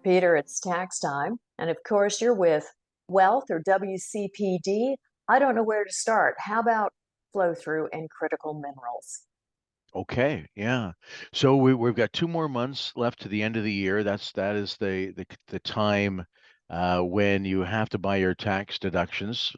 Peter, it's tax time. And of course, you're with Wealth or WCPD. I don't know where to start. How about flow through and critical minerals? Okay, yeah. So we've got 2 more months left to the end of the year. That is the time when you have to buy your tax deductions,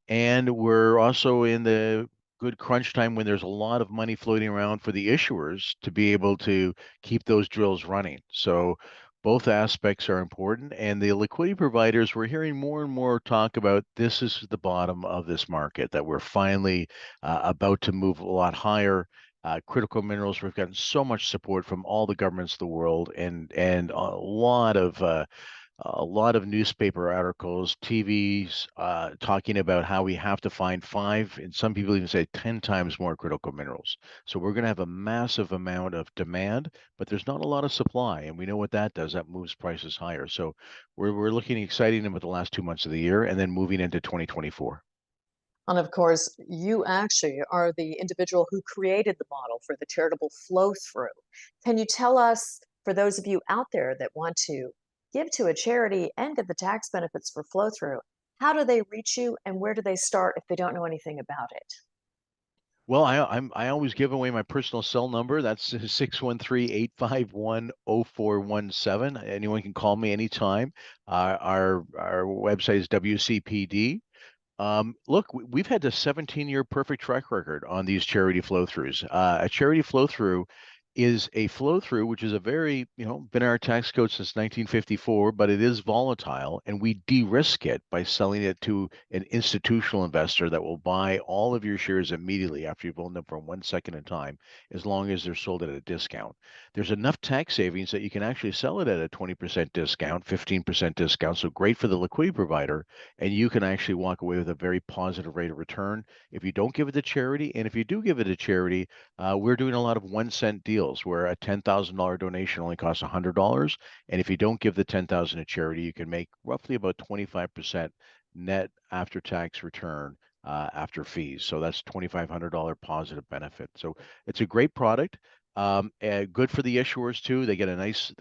and we're also in the good crunch time when there's a lot of money floating around for the issuers to be able to keep those drills running. So both aspects are important, and the liquidity providers, we're hearing more and more talk about this is the bottom of this market, that we're finally about to move a lot higher. Critical minerals, we've gotten so much support from all the governments of the world, and a lot of newspaper articles, TVs, talking about how we have to find 5, and some people even say 10 times more critical minerals. So we're going to have a massive amount of demand, but there's not a lot of supply, and we know what that does. That moves prices higher. So we're looking exciting about the last 2 months of the year, and then moving into 2024. And of course, you actually are the individual who created the model for the charitable flow through. Can you tell us, for those of you out there that want to give to a charity and get the tax benefits for flow through, how do they reach you and where do they start if they don't know anything about it? Well, I always give away my personal cell number. That's 613-851-0417. Anyone can call me anytime. Our website is WCPD. Look, we've had a 17-year perfect track record on these charity flow-throughs. A charity flow-through is a flow-through, which is a very, been our tax code since 1954, but it is volatile, and we de-risk it by selling it to an institutional investor that will buy all of your shares immediately after you've owned them for 1 second in time, as long as they're sold at a discount. There's enough tax savings that you can actually sell it at a 20% discount, 15% discount, so great for the liquidity provider, and you can actually walk away with a very positive rate of return if you don't give it to charity. And if you do give it to charity, we're doing a lot of 1 cent deals where a $10,000 donation only costs $100. And if you don't give the 10,000 to charity, you can make roughly about 25% net after tax return after fees. So that's $2,500 positive benefit. So it's a great product. Good for the issuers too. They get a nice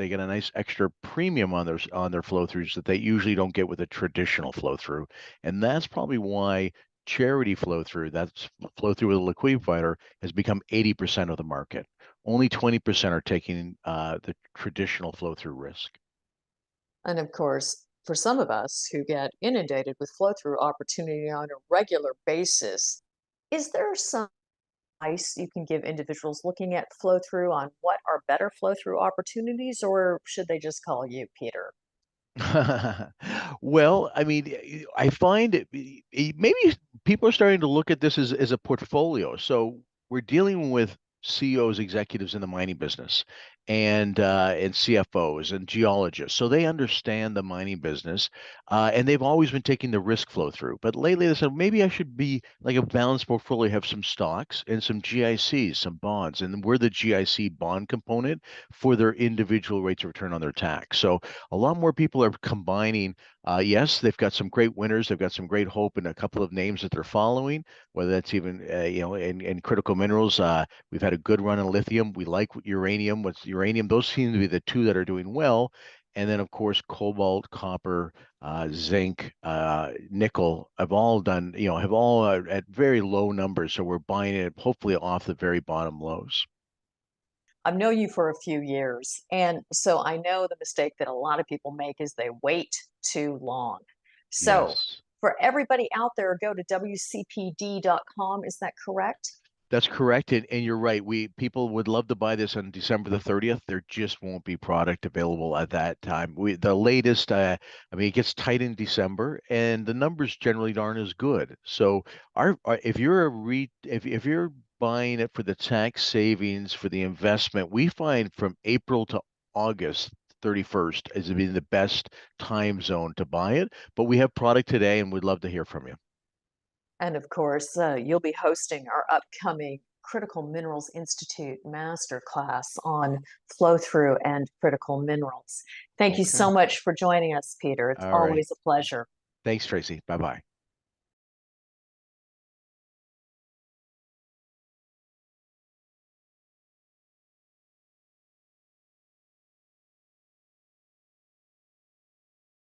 extra premium on their flow throughs that they usually don't get with a traditional flow through, and that's probably why charity flow through, that's flow through with a liquidity provider, has become 80% of the market. Only 20% are taking the traditional flow through risk. And of course, for some of us who get inundated with flow through opportunity on a regular basis, is there some advice you can give individuals looking at flow through on what are better flow through opportunities, or should they just call you, Peter? Well, I mean, I find maybe people are starting to look at this as a portfolio. So we're dealing with CEOs, executives in the mining business, and CFOs and geologists. So they understand the mining business, and they've always been taking the risk flow through. But lately they said maybe I should be like a balanced portfolio, have some stocks and some GICs, some bonds, and we're the GIC bond component for their individual rates of return on their tax. So a lot more people are combining. Yes, they've got some great winners. They've got some great hope in a couple of names that they're following, whether that's even, in critical minerals. We've had a good run in lithium. We like uranium. What's uranium? Those seem to be the two that are doing well. And then, of course, cobalt, copper, zinc, nickel have all at very low numbers. So we're buying it hopefully off the very bottom lows. I've known you for a few years, and so I know the mistake that a lot of people make is they wait too long. So, Yes. for everybody out there, go to WCPD.com. Is that correct? That's correct, and you're right. We people would love to buy this on December the 30th. There just won't be product available at that time. The latest, I mean, it gets tight in December, and the numbers generally aren't as good. So, if you're if you're buying it for the tax savings for the investment, we find from April to August 31st as being the best time zone to buy it. But we have product today, and we'd love to hear from you. And of course, you'll be hosting our upcoming Critical Minerals Institute masterclass on flow through and critical minerals. Thank you Okay. so much for joining us, Peter. It's All right. always a pleasure. Thanks, Tracy. Bye bye.